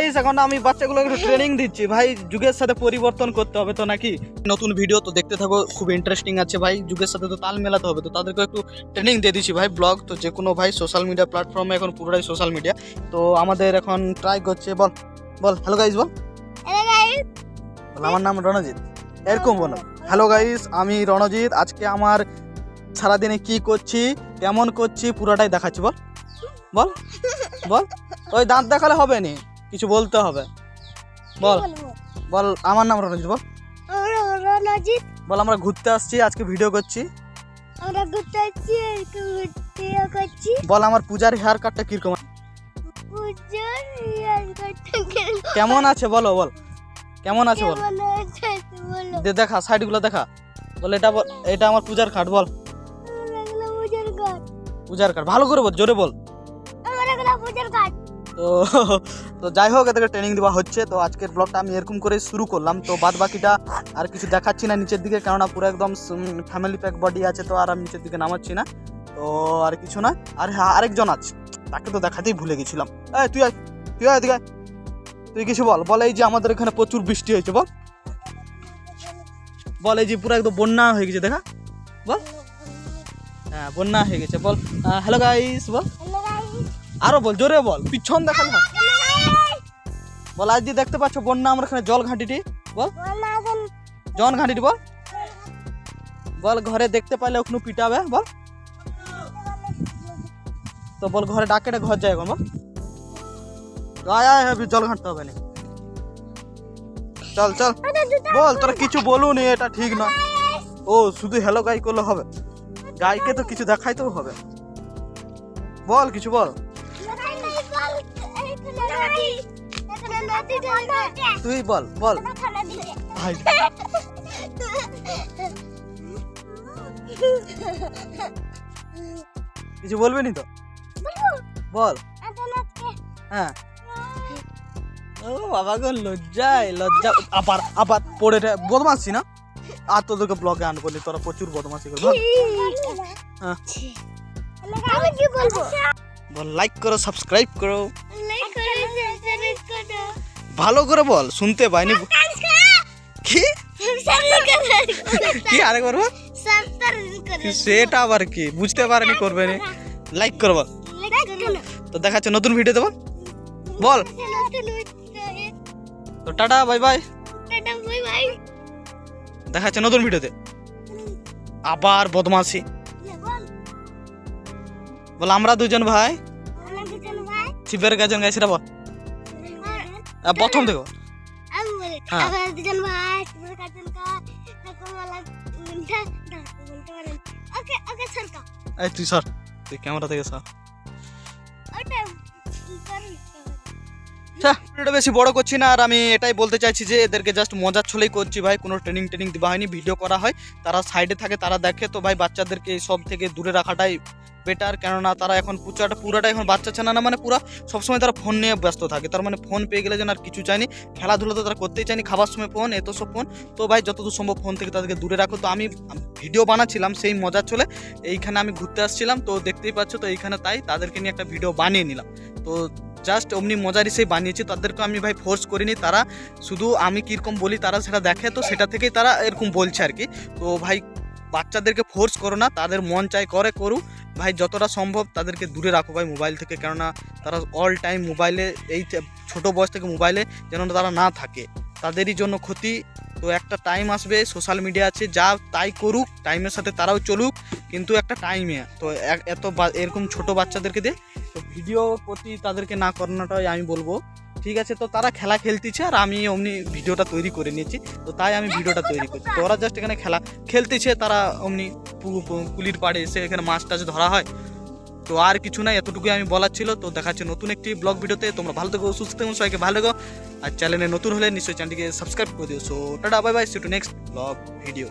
Guys এখন আমি বাচ্চাগুলোকে একটু ট্রেনিং দিচ্ছি ভাই, যুগের সাথে পরিবর্তন করতে হবে তো নাকি। নতুন ভিডিও তো দেখতে থাকো, খুব ইন্টারেস্টিং আছে ভাই, যুগের সাথে তো তাল মেলাতে হবে, তো তাদেরকে একটু ট্রেনিং দিয়ে দিচ্ছি ভাই। ব্লগ তো যে কোনো ভাই সোশ্যাল মিডিয়া প্ল্যাটফর্মে এখন পুরোটাই সোশ্যাল মিডিয়া, তো আমাদের এখন ট্রাই করছে। বল বল হ্যালো গাইস, বল আমার নাম রণজিৎ, এরকম বলো। হ্যালো গাইস, আমি রণজিৎ, আজকে আমার সারাদিনে কি করছি কেমন করছি পুরোটাই দেখাচ্ছি। বল বল বল, ওই দাঁত দেখালে হবে নি, কিছু বলতে হবে। বল বল আমার নাম রণজিৎ, বল রণজিৎ। বল আমরা ঘুরতে আসছি, আজকে ভিডিও করছি। আমরা ঘুরতে আসছি, ভিডিও করছি। বল আমার পূজার হেয়ার কাটটা কিরকম পূজার হেয়ার কাটটা কেমন আছে বলো, বল কেমন আছে বল, কেমন আছে বলো। দেখা সাইডগুলো দেখা। বল এটা বল, এটা আমার পূজার কাট। বল আমার এগুলো পূজার কাট, পূজার কাট, ভালো করে বল, জোরে বল। আমার এগুলো পূজার কাট। তো তো যাই হোক, এদেরকে ট্রেনিং দেওয়া হচ্ছে। তো আজকের ব্লগটা আমি এরকম করে শুরু করলাম, তো বাদ বাকিটা আর কিছু দেখাচ্ছি না নিচের দিকে, কেননা পুরো একদম ফ্যামিলি প্যাক বডি আছে, তো আর আমি নিচের দিকে নামাচ্ছি না। তো আর কিছু না। আর হ্যাঁ, আরেকজন আছে, তাকে তো দেখাতেই ভুলে গেছিলাম। এই তুই আয়, তুই আয়, এদিকে আয়। তুই কিছু বল। বল এই যে আমাদের এখানে প্রচুর বৃষ্টি হয়েছে, বল বল এই যে পুরো একদম বন্যা হয়ে গেছে, দেখা। বল হ্যাঁ বন্যা হয়ে গেছে। বল হ্যালো গাইস, বল আরো বল, জোরে বল, পিছন দেখালে হয়। বল আজ যে দেখতে পাচ্ছ বন্যা আমার এখানে জল ঘাঁটিটি, বল জন ঘাঁটিটি, বল বল ঘরে দেখতে পাইলে ওখানে পিটাবে, বল। তো বল ঘরে ডাকে ঘর যায় এখন, বল তো আয় আয় জল ঘাঁটতে হবে না, চল চল। বল তোরা কিছু বলুন, এটা ঠিক না। ও শুধু হ্যালো গাই করলে হবে, গাইকে তো কিছু দেখাইতেও হবে। বল কিছু বল, তুই বল বল ভাই। কিছু বলবি নি তো, বল। হ্যাঁ ও বাবা গো, লজ্জায় লজ্জা, আবার আবার পড়ে বদমাসি না। আর তোদেরকে ব্লগে আনবো নি, তোরা প্রচুর বদমাসি করবি। হ্যাঁ আমি কি বলবো? বল লাইক করো, সাবস্ক্রাইব করো, ভালো করে বল, শুনতে পাইনি। কি কি আরেকবার বল, সেটা আবার কি বুঝতে পারেনি, করবে না। লাইক করো বল। তো দেখাচ্ছে নতুন ভিডিওতে, বল বল। তো টাটা বাই বাই, দেখাচ্ছে নতুন ভিডিওতে। আবার বদমাসি। বল আমরা দুজন ভাই শিবের গাজন গাই, সেটা বল প্রথম থেকে। হ্যাঁ এই তুই সর, তুই ক্যামেরা থেকে সর। ভিডিওটা বেশি বড় করছি না, আর আমি এটাই বলতে চাইছি যে এদেরকে জাস্ট মজার ছলেই করছি ভাই, কোনো ট্রেনিং দেওয়া হয়নি। ভিডিও করা হয়, তারা সাইডে থাকে, তারা দেখে। তো ভাই বাচ্চাদেরকে সব থেকে দূরে রাখাটাই বেটার, কেননা তারা এখন পুরাটা এখন বাচ্চা ছানা না, মানে পুরো সবসময় তারা ফোন নিয়ে ব্যস্ত থাকে। তার মানে ফোন পেয়ে গেলে যেন আর কিছু চাইনি, খেলাধুলা তো তারা করতেই চাইনি, খাবার সময় ফোন, এত সব ফোন। তো ভাই যতদূর সম্ভব ফোন থেকে তাদেরকে দূরে রাখো। তো আমি ভিডিও বানাচ্ছিলাম সেই মজার চলে, এইখানে আমি ঘুরতে আসছিলাম, তো দেখতেই পাচ্ছ, তো এইখানে তাই তাদেরকে নিয়ে একটা ভিডিও বানিয়ে নিলাম। তো জাস্ট অমনি মজার হিসেবে বানিয়েছি, তাদেরকে আমি ভাই ফোর্স করিনি, তারা শুধু আমি কীরকম বলি তারা সেটা দেখে, তো সেটা থেকেই তারা এরকম বলছে আর কি। তো ভাই বাচ্চাদেরকে ফোর্স করো না, তাদের মন চাই করে করুক ভাই, যতটা সম্ভব তাদেরকে দূরে রাখো ভাই মোবাইল থেকে, কেননা তারা অল টাইম মোবাইলে, এই ছোটো বয়স থেকে মোবাইলে যেন তারা না থাকে, তাদেরই জন্য ক্ষতি। তো একটা টাইম আসবে, সোশ্যাল মিডিয়া আছে, যা তাই করুক, টাইমের সাথে তারাও চলুক, কিন্তু একটা টাইমে। তো এত এরকম ছোট বাচ্চাদেরকে দিয়ে তো ভিডিও প্রতি তাদেরকে না করানোটাই আমি বলবো। ঠিক আছে, তো তারা খেলা খেলতেছে আর আমি অমনি ভিডিওটা তৈরি করে নিয়েছি, তো তাই আমি ভিডিওটা তৈরি করছি। তো ওরা জাস্ট এখানে খেলা খেলতেছে, তারা অমনি পুলির পাড়ে এসে এখানে মাছ টাছ ধরা হয়। তো আর কিছু নাই, এতটুকুই আমি বলার ছিল। তো দেখাচ্ছে নতুন একটি ব্লগ ভিডিওতে, তোমরা ভালো থেকো, সুস্থ থেকো, সবাইকে ভালো থেকো। আর চ্যানেলে নতুন হলে নিশ্চয়ই চ্যানেলটিকে সাবস্ক্রাইব করে দিও। So tata bye bye, see to next blog video.